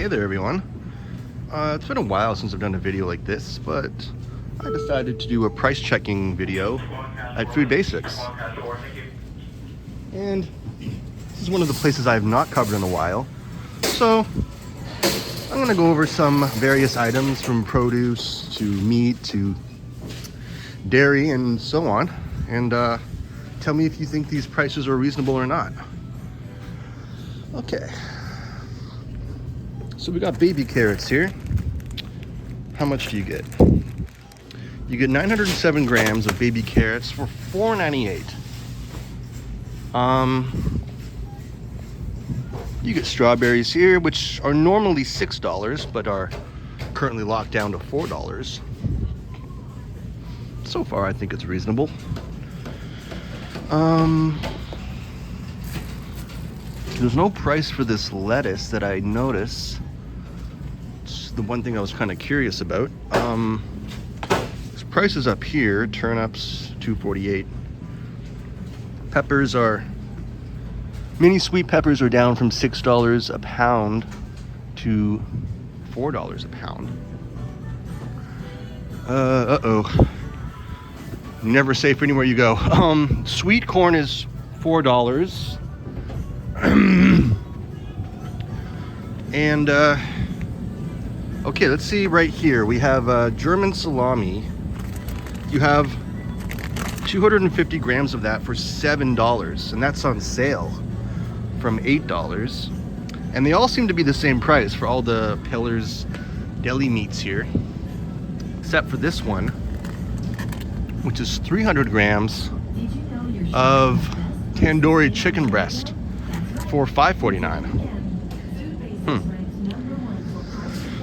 Hey there everyone. It's been a while since I've done a video like this, but I decided to do a price checking video at Food Basics. And this is one of the places I have not covered in a while. So I'm gonna go over some various items from produce to meat to dairy and so on. And tell me if you think these prices are reasonable or not. Okay. So we got baby carrots here. How much do you get? You get 907 grams of baby carrots for $4.98. You get strawberries here, which are normally $6, but are currently locked down to $4. So far, I think it's reasonable. There's no price for this lettuce that I notice. It's the one thing I was kind of curious about. This price is up here. Turnips, $2.48. Peppers are, mini sweet peppers are down from $6 a pound to $4 a pound. Uh-oh. Never safe anywhere you go. Sweet corn is $4. And okay, let's see right here. We have German salami. You have 250 grams of that for $7, and that's on sale from $8. And they all seem to be the same price for all the Pillars Deli meats here, except for this one, which is 300 grams of tandoori chicken breast for $5.49.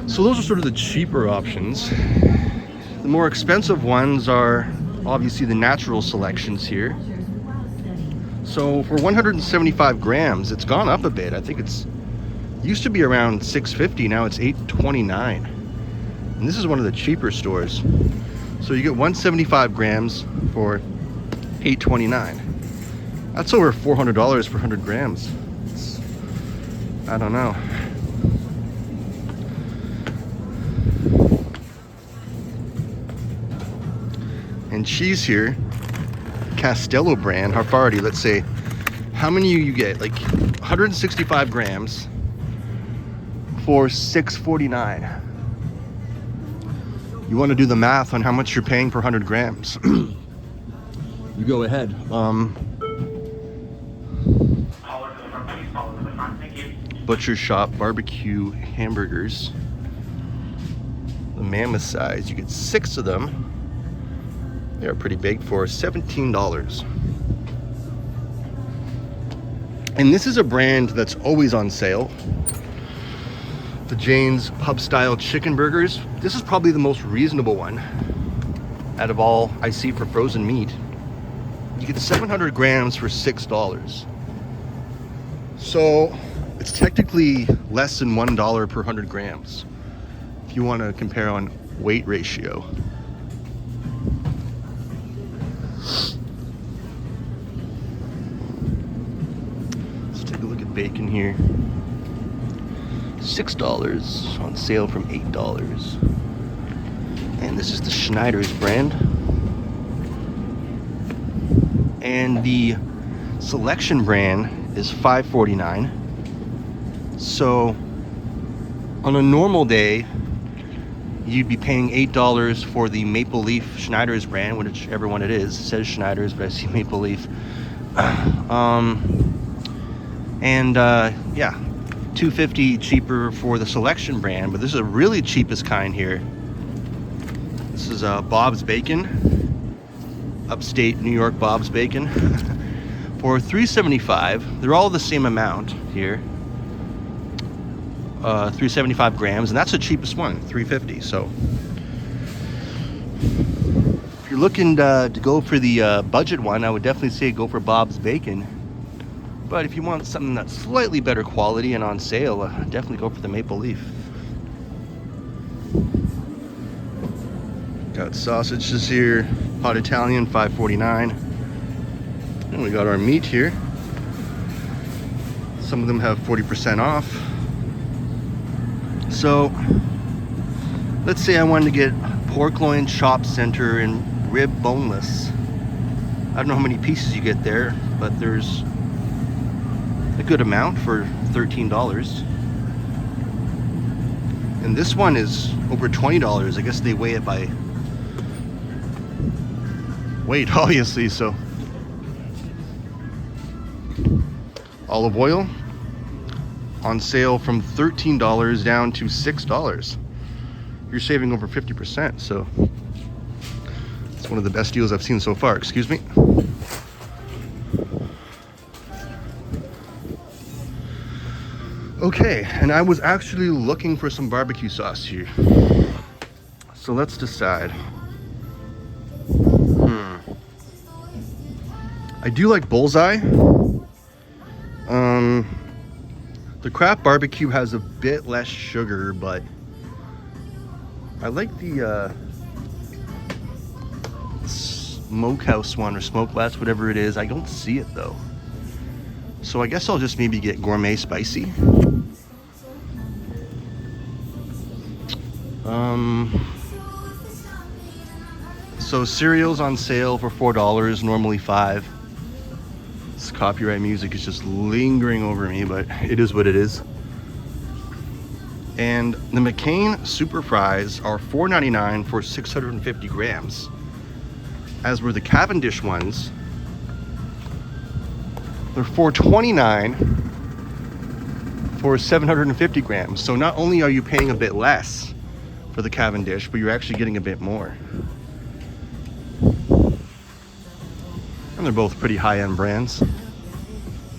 So those are sort of the cheaper options. The more expensive ones are obviously the natural selections here. So for 175 grams, it's gone up a bit. I think it's used to be around $6.50, now it's $8.29. And this is one of the cheaper stores. So you get 175 grams for $8.29. That's over $400 for 100 grams. I don't know. And cheese here, Castello brand, Harfardi, let's say, how many you get? Like 165 grams for $6.49. You want to do the math on how much you're paying per 100 grams. You go ahead. Butcher Shop barbecue hamburgers. The mammoth size, you get 6 of them. They're pretty big for $17. And this is a brand that's always on sale. The Jane's pub style chicken burgers. This is probably the most reasonable one out of all I see for frozen meat. You get 700 grams for $6. So it's technically less than $1 per 100 grams if you want to compare on weight ratio. Let's take a look at bacon here. $6 on sale from $8. And this is the Schneider's brand. And the Selection brand is $5.49. So on a normal day, you'd be paying $8 for the Maple Leaf Schneider's brand, whichever one it is. It says Schneider's, but I see Maple Leaf. Yeah, $2.50 cheaper for the Selection brand, but this is a really cheapest kind here. This is Bob's Bacon, upstate New York Bob's Bacon, for $3.75. They're all the same amount here. 375 grams, and that's the cheapest one, $3.50. So if you're looking to go for the budget one, I would definitely say go for Bob's Bacon. But if you want something that's slightly better quality and on sale, definitely go for the Maple Leaf. Got sausages here, hot Italian, $5.49. And we got our meat here. Some of them have 40% off. So let's say I wanted to get pork loin, chop center, and rib boneless. I don't know how many pieces you get there, but there's a good amount for $13. And this one is over $20. I guess they weigh it by weight, obviously. So olive oil on sale from $13 down to $6. You're saving over 50%, so it's one of the best deals I've seen so far. Excuse me. Okay, and I was actually looking for some barbecue sauce here. So let's decide. I do like Bullseye. The Kraft barbecue has a bit less sugar, but I like the smokehouse one or smokeless, whatever it is. I don't see it though. So I guess I'll just maybe get gourmet spicy. So cereals on sale for $4, normally $5. This copyright music is just lingering over me, but it is what it is. And the McCain Super Fries are $4.99 for 650 grams. As were the Cavendish ones. They're $4.29 for 750 grams. So not only are you paying a bit less for the Cavendish, but you're actually getting a bit more. And they're both pretty high-end brands.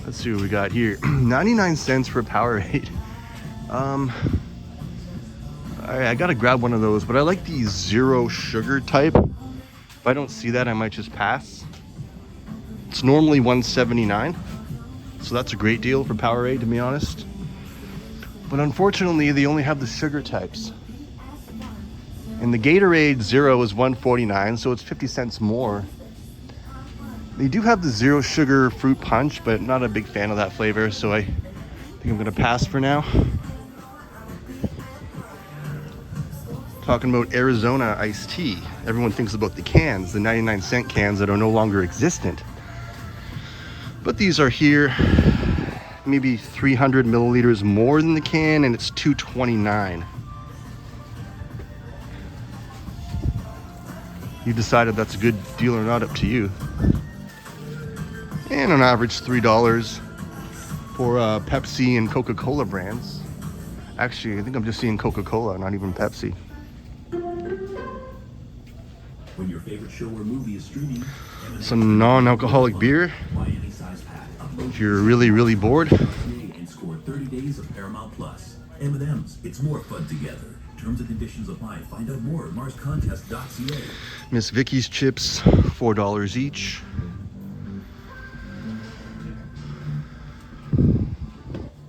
Let's see what we got here. 99 cents for Powerade. Alright, I gotta grab one of those, but I like the zero sugar type. If I don't see that, I might just pass. It's normally $1.79, so that's a great deal for Powerade, to be honest. But unfortunately, they only have the sugar types. And the Gatorade Zero is $1.49, so it's 50 cents more. They do have the zero sugar fruit punch, but not a big fan of that flavor, so I think I'm gonna pass for now. Talking about Arizona iced tea. Everyone thinks about the cans, the 99-cent cans that are no longer existent. But these are here, maybe 300 milliliters more than the can, and it's $2.29. You decided that's a good deal or not, up to you. And on average $3 for Pepsi and Coca-Cola brands. Actually, I think I'm just seeing Coca-Cola, not even Pepsi. When your favorite show or movie is streaming, Some non-alcoholic beer. If you're really, really bored. and score 30 days of Paramount Plus. M&M's, it's more fun together. Terms and conditions apply. Find out more at marscontest.ca. Miss Vicky's chips, $4 each.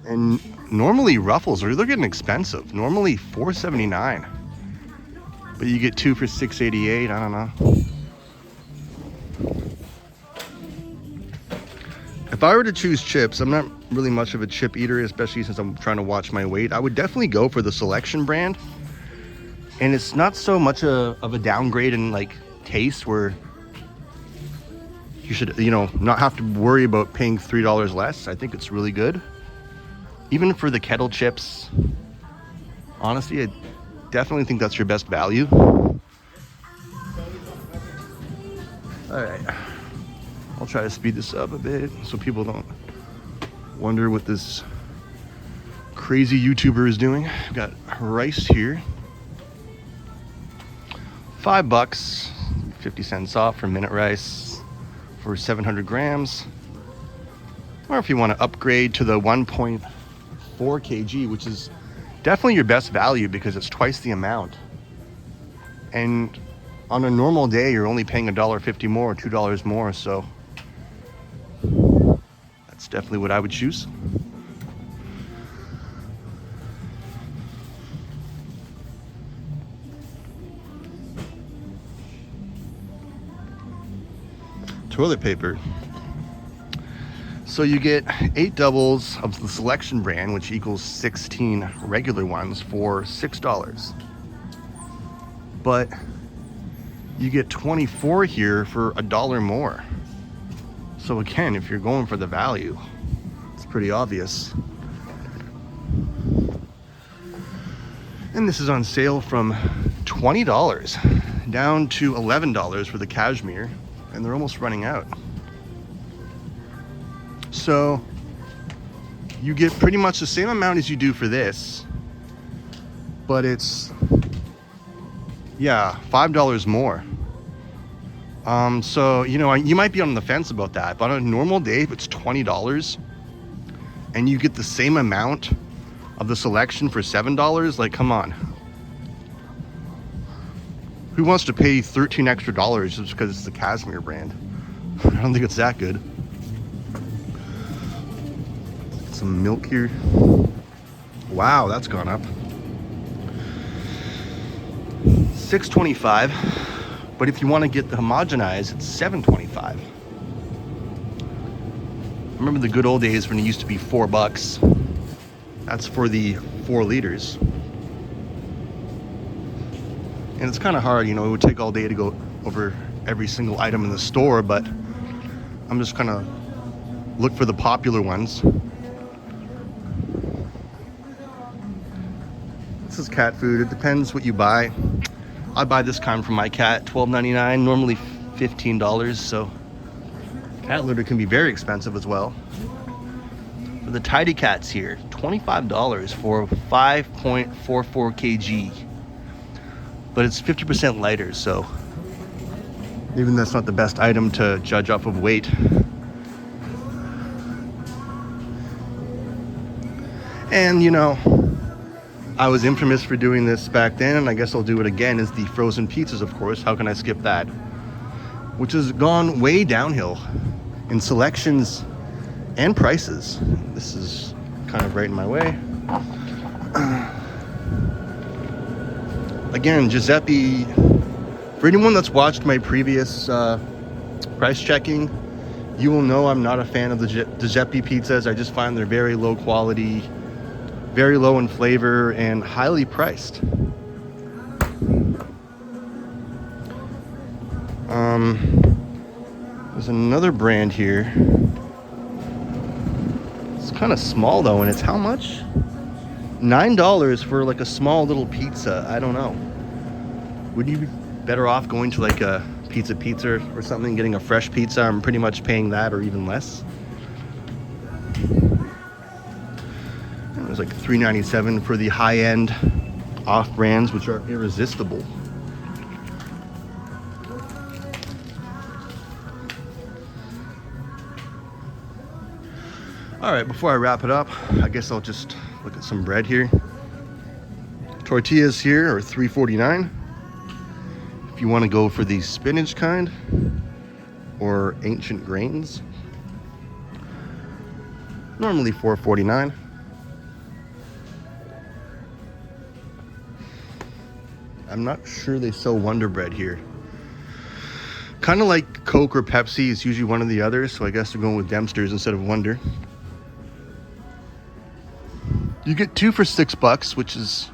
And normally Ruffles, they're getting expensive. Normally $4.79. But you get two for $6.88, I don't know. If I were to choose chips, I'm not really much of a chip eater, especially since I'm trying to watch my weight. I would definitely go for the Selection brand. And it's not so much of a downgrade in like taste, where you should, not have to worry about paying $3 less. I think it's really good. Even for the kettle chips, honestly, I definitely think that's your best value. All right, I'll try to speed this up a bit so people don't wonder what this crazy YouTuber is doing. I've got rice here, $5, 50 cents off for minute rice for 700 grams. Or if you want to upgrade to the 1.4 kg, which is definitely your best value because it's twice the amount. And on a normal day, you're only paying $1.50 more, $2 more, so that's definitely what I would choose. Toilet paper. So you get 8 doubles of the selection brand, which equals 16 regular ones for $6. But you get 24 here for $1 more. So again, if you're going for the value, it's pretty obvious. And this is on sale from $20 down to $11 for the cashmere, and they're almost running out. So you get pretty much the same amount as you do for this, but it's, yeah, $5 more. So, you know, you might be on the fence about that, but on a normal day, if it's $20 and you get the same amount of the selection for $7, like, come on. Who wants to pay $13 extra just because it's the cashmere brand? I don't think it's that good. Some milk here. Wow, that's gone up. $6.25. But if you want to get the homogenized, it's $7.25. Remember the good old days when it used to be $4. That's for the 4 liters. And it's kind of hard, you know, it would take all day to go over every single item in the store, but I'm just kind of look for the popular ones. This is cat food. It depends what you buy. I buy this kind from my cat, $12.99, normally $15, so cat litter can be very expensive as well. For the tidy cats here, $25 for 5.44 kg, but it's 50% lighter, so even that's not the best item to judge off of weight. And you know, I was infamous for doing this back then, and I guess I'll do it again, is the frozen pizzas, of course. How can I skip that? Which has gone way downhill in selections and prices. This is kind of right in my way. Again, Giuseppe, for anyone that's watched my previous price checking, you will know I'm not a fan of the Giuseppe pizzas. I just find they're very low quality, very low in flavor, and highly priced. There's another brand here. It's kind of small though, and it's how much? $9 for like a small little pizza. I don't know. Would you be better off going to like a pizza or something, getting a fresh pizza? I'm pretty much paying that or even less. It was like $3.97 for the high-end off brands, which are irresistible. All right, before I wrap it up, I guess I'll just look at some bread here. Tortillas here are $3.49. If you want to go for the spinach kind or ancient grains, normally $4.49. I'm not sure they sell Wonder Bread here. Kind of like Coke or Pepsi, it's usually one or the other, so I guess they're going with Dempster's instead of Wonder. You get 2 for $6, which is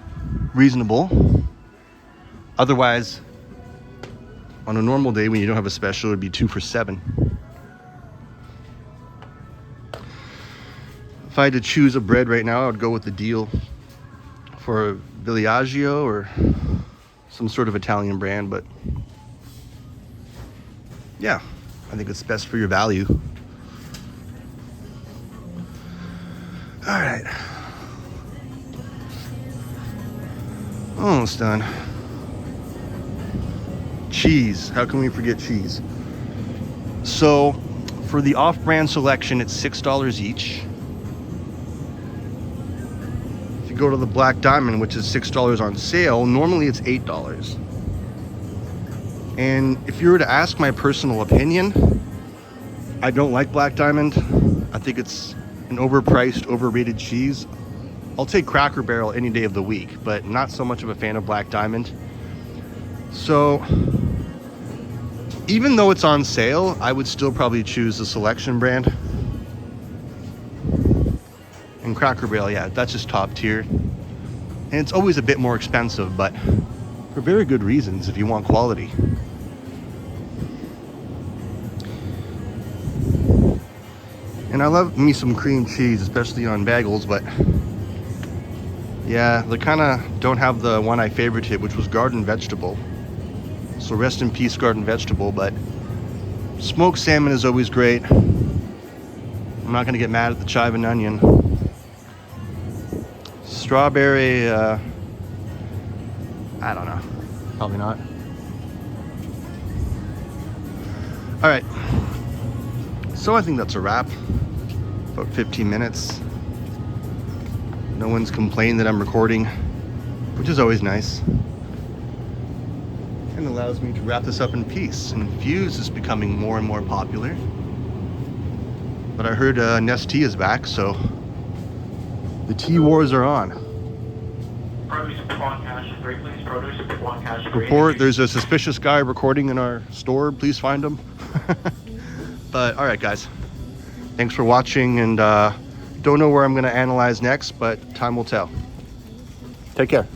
reasonable. Otherwise, on a normal day when you don't have a special, it'd be 2 for $7. If I had to choose a bread right now, I would go with the deal for Villaggio or some sort of Italian brand, but yeah, I think it's best for your value. All right. Almost done. Cheese. How can we forget cheese? So, for the off-brand selection, it's $6 each. If you go to the Black Diamond, which is $6 on sale, normally it's $8. And if you were to ask my personal opinion, I don't like Black Diamond. I think it's an overpriced, overrated cheese. I'll take Cracker Barrel any day of the week, but not so much of a fan of Black Diamond. So, even though it's on sale, I would still probably choose the selection brand. Cracker Barrel, yeah, that's just top tier. And it's always a bit more expensive, but for very good reasons if you want quality. And I love me some cream cheese, especially on bagels, but yeah, they kind of don't have the one I favorited, which was garden vegetable. So rest in peace, garden vegetable, but smoked salmon is always great. I'm not gonna get mad at the chive and onion. Strawberry, I don't know, probably not. All right, so I think that's a wrap. About 15 minutes. No one's complained that I'm recording, which is always nice. And allows me to wrap this up in peace. And Fuse is becoming more and more popular. But I heard Nestea is back, so the tea wars are on. Produce one cash 3, please. Produce one cash 3. Report, there's a suspicious guy recording in our store. Please find him. But all right, guys. Thanks for watching, and don't know where I'm going to analyze next, but time will tell. Take care.